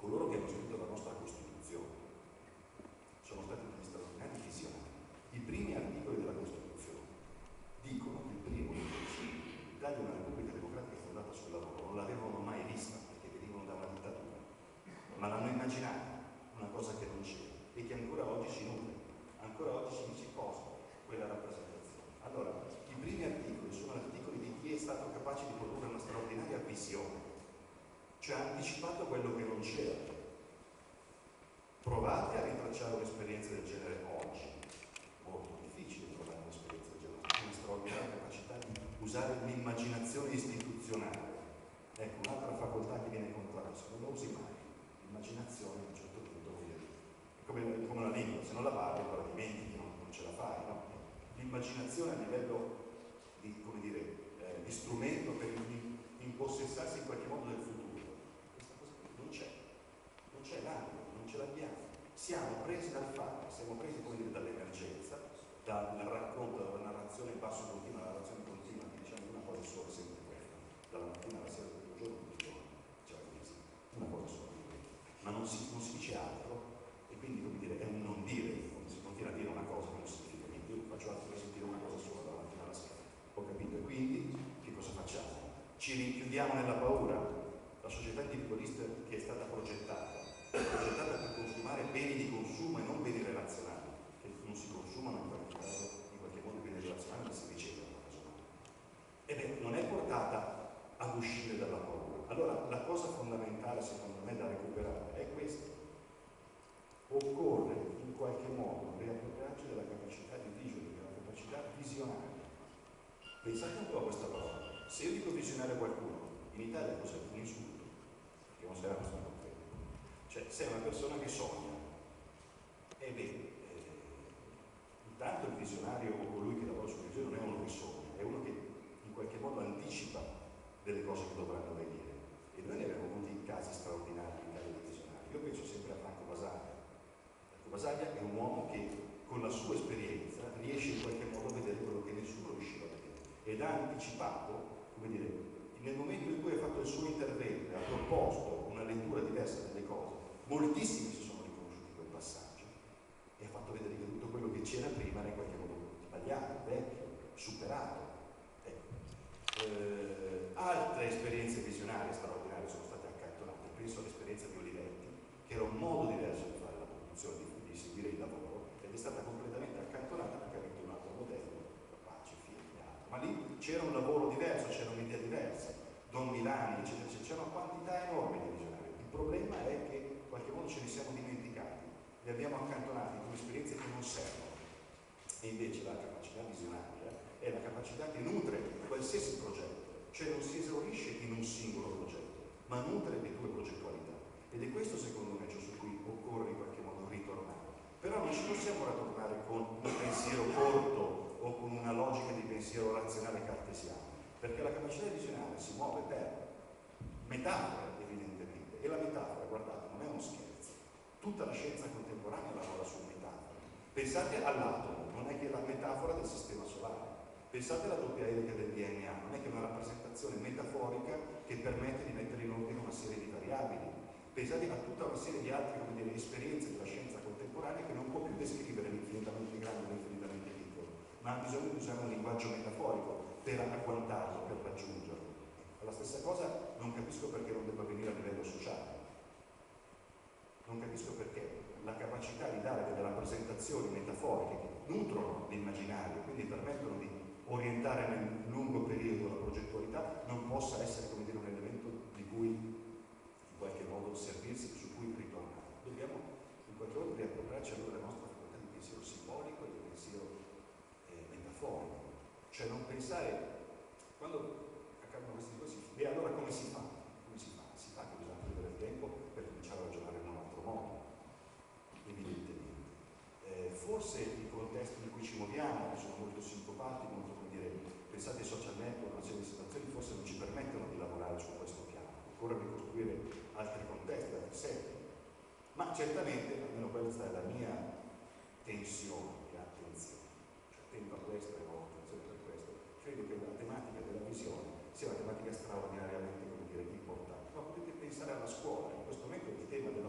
coloro che hanno scritto la nostra Costituzione sono stati degli straordinari visionari. I primi articoli della Costituzione dicono che il primo l'Italia è una Repubblica Democratica fondata sul lavoro, non l'avevano mai vista perché venivano da una dittatura, ma l'hanno immaginata, una cosa che non c'era e che ancora oggi si nutre, ancora oggi si dice cosa? Quella rappresentazione. Allora, i primi articoli sono articoli di chi è stato capace di produrre una straordinaria visione, cioè ha anticipato quello che non c'era. Provate a ritracciare un'esperienza del genere oggi, molto difficile trovare un'esperienza del genere, una straordinaria capacità di usare l'immaginazione istituzionale. Ecco, un'altra facoltà che viene contrasta, non la usi mai, l'immaginazione a un certo punto è come la lingua, se non la parli poi la dimentichi, non ce la fai, no? L'immaginazione a livello di, come dire, di strumento per impossessarsi in qualche modo del futuro, questa cosa non c'è l'animo, non ce l'abbiamo, siamo presi dal fatto, siamo presi, come dire, dall'emergenza, dal racconto, dalla narrazione basso continua, la narrazione continua, che diciamo una cosa sola, sempre questa, dalla mattina alla sera, tutto il giorno, tutto il giorno, c'è la crisi, una cosa sola, ma non si dice altro, e quindi, come dire, è un non dire, si continua a dire una cosa che non significa niente. Io faccio altro che sentire una cosa sola dalla mattina alla sera, ho capito? E quindi che cosa facciamo? Ci rinchiudiamo nella paura? La società individualista che è stata progettata per consumare beni di consumo e non beni relazionali, che non si consumano in qualche modo beni relazionali, ma si ricevono. Ebbene, non è portata ad uscire dalla paura. Allora, la cosa fondamentale, secondo me, da recuperare è questa. Occorre in qualche modo riappropriarci della capacità di visionare, della capacità visionaria. Pensate un po' a questa parola. Se io dico visionare a qualcuno, in Italia cos'è? Un insulto, perché non sarà questo concreto. Cioè, sei una persona che sogna. E beh, intanto il visionario o colui che lavora sulla visione non è uno che sogna, è uno che in qualche modo anticipa delle cose che dovranno avvenire. E noi ne abbiamo avuti casi straordinari in Italia di visionari. Io penso sempre a Franco Basaglia. Franco Basaglia è un uomo che con la sua esperienza riesce in qualche modo a vedere quello che nessuno riusciva a vedere. Ed ha anticipato, come dire, nel momento in cui ha fatto il suo intervento, ha proposto una lettura diversa delle cose, moltissimi si sono riconosciuti in quel passaggio e ha fatto vedere che tutto quello che c'era prima era in qualche modo sbagliato, vecchio, superato. Ecco. Altre esperienze visionarie straordinarie sono state accantonate. Penso all'esperienza di Olivetti, che era un modo diverso di fare la produzione, di seguire il lavoro, ed è stata completamente accantonata perché ha avuto un altro modello, Pace, Figli, altro. Ma lì c'era un lavoro diverso, c'era un'idea diversa. Don Milani, eccetera, c'è una quantità enorme di visionari. Il problema è che in qualche modo ce li siamo dimenticati, li abbiamo accantonati come esperienze che non servono. E invece la capacità visionaria è la capacità che nutre qualsiasi progetto, cioè non si esaurisce in un singolo progetto, ma nutre le tue progettualità. Ed è questo secondo me ciò su cui occorre in qualche modo ritornare. Però non ci possiamo ritornare con un pensiero corto o con una logica di pensiero razionale cartesiano, perché la capacità visionaria si muove per metafora, evidentemente, e la metafora, guardate, non è uno scherzo. Tutta la scienza contemporanea lavora su metafora. Pensate all'atomo, non è che la metafora del sistema solare. Pensate alla doppia elica del DNA, non è che una rappresentazione metaforica che permette di mettere in ordine una serie di variabili. Pensate a tutta una serie di altre, come dire, esperienze della scienza contemporanea che non può più descrivere l'infinitamente grande o l'infinitamente piccolo, ma ha bisogno di usare un linguaggio metaforico per agguantarlo, per raggiungerlo. La stessa cosa non capisco perché non debba avvenire a livello sociale. Non capisco perché la capacità di dare delle rappresentazioni metaforiche che nutrono l'immaginario, quindi permettono di orientare nel lungo periodo la progettualità, non possa essere, come dire, un elemento di cui in qualche modo servirsi, su cui ritornare. Dobbiamo in qualche modo riappropriarci allora della nostra facoltà di pensiero simbolico e di pensiero metaforico. Cioè non pensare, quando accadono queste cose, e allora come si fa? Come si fa? Si fa che bisogna prendere il tempo per cominciare a ragionare in un altro modo, evidentemente. Forse i contesti in cui ci muoviamo, che sono molto sincopati, molto, come dire, pensate ai social network, una serie di situazioni, forse non ci permettono di lavorare su questo piano. Occorre ricostruire altri contesti, altri setting. Ma certamente, almeno questa è la mia tensione e attenzione, cioè tendo a questo e ho attenzione per questo, credo che la tematica della visione sia una tematica straordinariamente, come dire, importante. Ma potete pensare alla scuola, in questo momento il tema della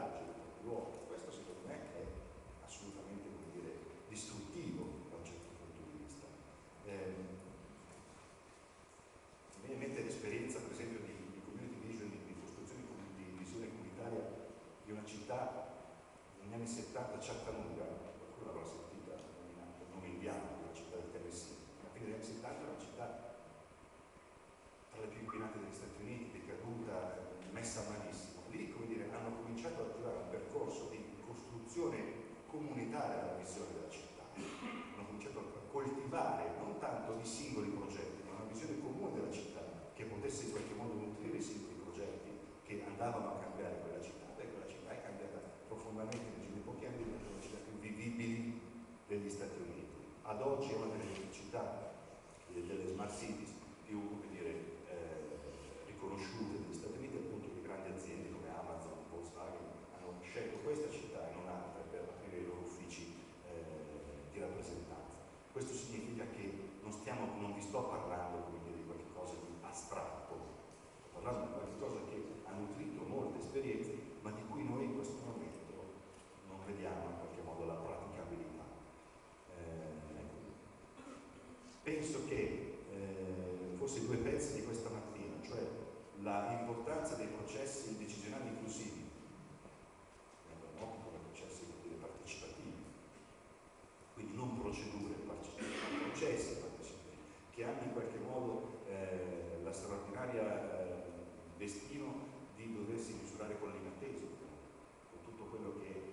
viaggi, dei propri luoghi. Questo secondo me è assolutamente, come dire, distruttivo da un certo punto di vista. Mi viene in mente l'esperienza, per esempio, di community vision, di costruzione di visione comunitaria di una città negli anni 70, Chattanooga, qualcuno l'avrà sentita nominata, il nome indiano, una città del Tennessee. Alla fine degli anni 70 era una città tra le più inquinate degli Stati Uniti, decaduta, messa malissimo. Lì, come dire, hanno cominciato ad attivare un percorso di costruzione comunitaria della visione della città. Hanno cominciato a coltivare non tanto i singoli progetti, ma una visione comune della città che potesse in qualche modo nutrire i singoli progetti che andavano a cambiare quella città. Beh, quella città è cambiata profondamente nel giro di pochi anni, è una delle città più vivibili degli Stati Uniti. Ad oggi è una delle città, delle smart cities più, come dire, riconosciute negli Stati Uniti, appunto, che grandi aziende come Amazon, Volkswagen hanno scelto questa città e non altre per aprire i loro uffici di rappresentanza. Questo significa che non vi sto parlando, come dire, di qualcosa di astratto, sto parlando di qualcosa che ha nutrito molte esperienze, ma di cui noi in questo momento non vediamo in qualche modo la praticabilità. Penso che forse due pezzi di questa mattina, cioè l'importanza dei processi decisionali inclusivi, come processi, dire, partecipativi, quindi non procedure partecipative, ma processi partecipativi, che hanno in qualche modo la straordinaria destino di doversi misurare con l'inattesa, con tutto quello che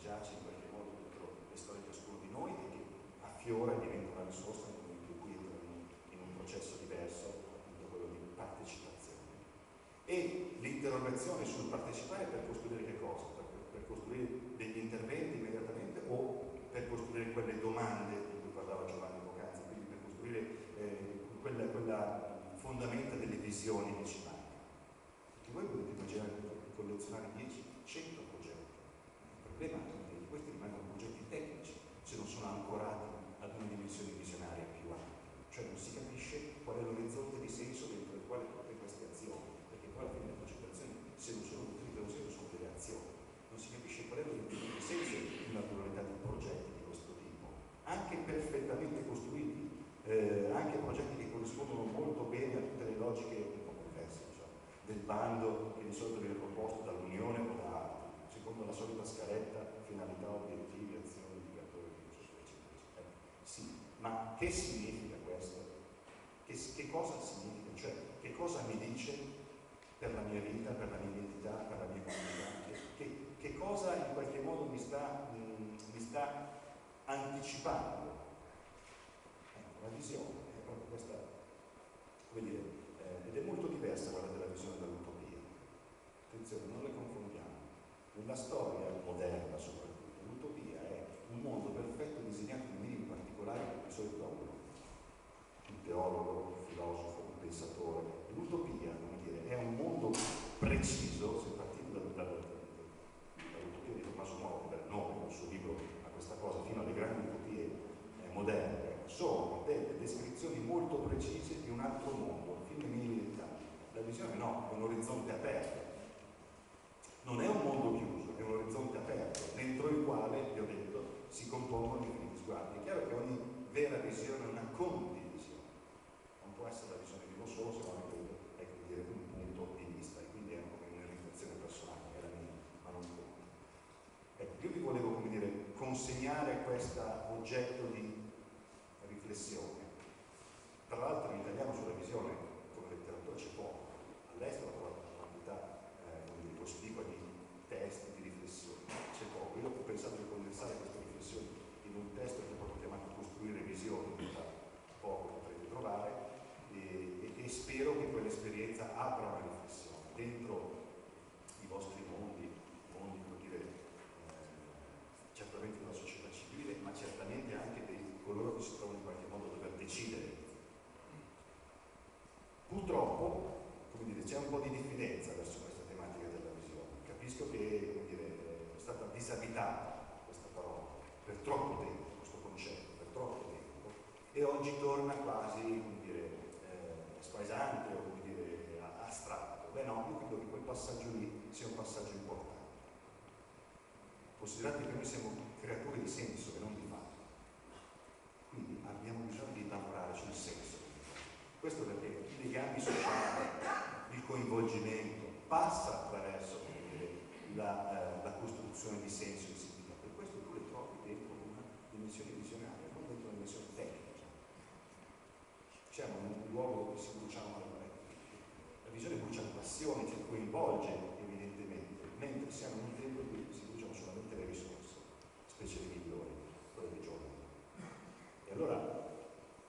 giace in qualche modo dentro le storie di ciascuno di noi e che affiora e diventa una risorsa nel momento in cui entrano in un processo diverso, appunto quello di partecipazione. E l'interrogazione sul partecipare per costruire che cosa? Per costruire degli interventi immediatamente o per costruire quelle domande di cui parlava Giovanni poc'anzi, quindi per costruire quella fondamenta delle visioni che ci mancano. Perché voi potete immaginare di collezionare 10, 100 progetti. Il problema è che questi rimangono progetti tecnici se non sono ancorati ad una dimensione visionaria più ampia. Cioè non si capisce qual è l'orizzonte di senso dentro il quale tutte queste azioni, perché poi alla fine le progettazioni, se non sono nutrite da un senso, sono delle azioni. Non si capisce qual è l'orizzonte di senso di una pluralità di progetti di questo tipo, anche perfettamente costruiti, anche progetti che corrispondono molto bene a tutte le logiche un po' converse, diciamo, del bando che di solito viene proposto dall'Unione o da altri, secondo la solita scaletta, finalità, obiettivi, azioni, indicatori, eccetera. Sì, ma che significa questo? Che cosa significa? Cioè, che cosa mi dice per la mia vita, per la mia identità, per la mia comunità? Che cosa in qualche modo mi sta anticipando? La visione è proprio questa, come dire, ed è molto diversa quella della visione dall'utopia. Attenzione, non le confondiamo. Nella storia moderna soprattutto, l'utopia è un mondo perfetto disegnato in minimi particolari, di solito da uno, un teologo, un filosofo, un pensatore. L'utopia, come dire, è un mondo preciso, se partito dall'utopia di Tommaso Moro, che dà nome al suo libro a questa cosa, fino alle grandi utopie moderne, sono delle descrizioni molto precise di un altro mondo, fin nei minimi dettagli. La visione no, è un orizzonte aperto. Non è un mondo chiuso, è un orizzonte aperto, dentro il quale, vi ho detto, si compongono infiniti sguardi. È chiaro che ogni vera visione è una condivisione. Non può essere la visione di uno solo, se no è, come dire, un punto di vista, e quindi è come un'orientazione personale, è la mia, ma non conta. Ecco, io vi volevo, come dire, consegnare questo oggetto di riflessione. Tra l'altro in italiano sulla visione come letteratura c'è poco, all'estero ho trovato una quantità cospicua di testi, di riflessioni, c'è poco. Io ho pensato di condensare queste riflessioni in un testo che ho proprio chiamato Costruire visioni, che da poco potrete trovare, e spero che quell'esperienza apra una riflessione dentro i vostri mondi, come dire, certamente della società civile, ma certamente anche di coloro che si trovano in qualche modo a dover decidere. Purtroppo, come dire, c'è un po' di diffidenza verso questa tematica della visione. Capisco che, come dire, è stata disabitata questa parola per troppo tempo, questo concetto, per troppo tempo, e oggi torna quasi, come dire, spaesante o, come dire, astratto. Beh no, io credo che quel passaggio lì sia un passaggio importante. considerate che noi siamo creature di senso e non di fatto. Quindi abbiamo bisogno di lavorare sul senso. Questo perché i legami sociali, il coinvolgimento passa attraverso la costruzione di senso e di significato. Per questo tu le trovi dentro una dimensione visionaria, non dentro una dimensione tecnica. Siamo in un luogo dove si bruciano le pareti. La visione brucia passione, ci coinvolge evidentemente, mentre siamo in un tempo in cui si bruciano solamente le risorse, specie le migliori, quelle dei giovani. E allora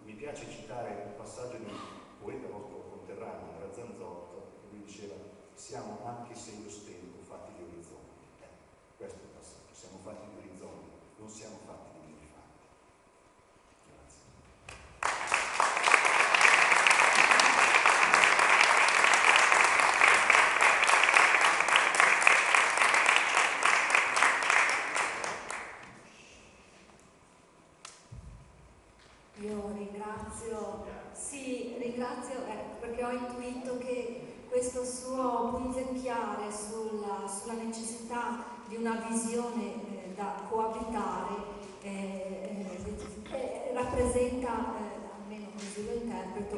mi piace citare un passaggio di un poeta vostro conterraneo, Razzanzotto, che lui diceva: siamo, anche se io stento, fatti di orizzonti. Questo è il passaggio, siamo fatti di orizzonti, non siamo fatti di minifatti. Grazie. Io ringrazio perché ho intuito che questo suo punzecchiare sulla necessità di una visione da coabitare rappresenta, almeno così lo interpreto,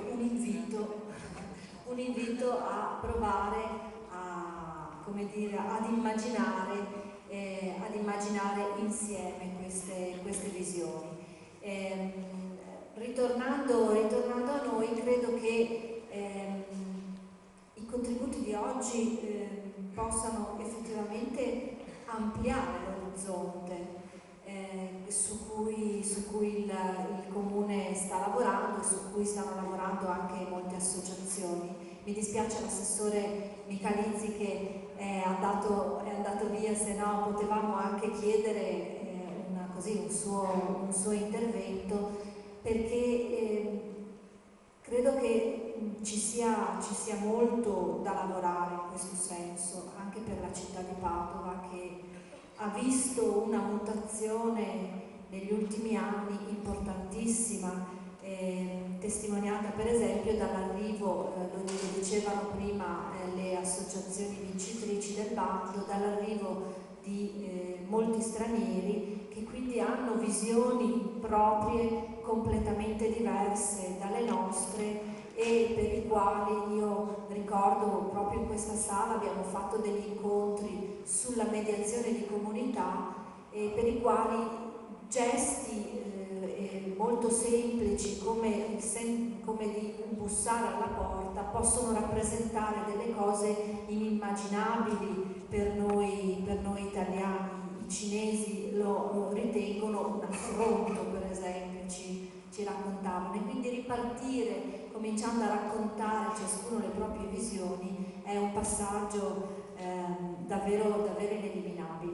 un invito a provare ad immaginare insieme queste visioni. Ritornando a noi, credo che i contributi di oggi possano effettivamente ampliare l'orizzonte su cui il Comune sta lavorando e su cui stanno lavorando anche molte associazioni. Mi dispiace l'assessore Michalizzi che è andato via, se no potevamo anche chiedere un suo intervento, perché credo che ci sia molto da lavorare in questo senso, anche per la città di Padova, che ha visto una mutazione negli ultimi anni importantissima, testimoniata per esempio dall'arrivo, lo dicevano prima le associazioni vincitrici del bando, dall'arrivo di molti stranieri che quindi hanno visioni proprie completamente diverse dalle nostre e per i quali io ricordo proprio in questa sala abbiamo fatto degli incontri sulla mediazione di comunità e per i quali gesti molto semplici come di bussare alla porta possono rappresentare delle cose inimmaginabili per noi italiani. I cinesi lo ritengono un affronto, per esempio, ci raccontavano, e quindi ripartire cominciando a raccontare ciascuno le proprie visioni è un passaggio davvero ineliminabile.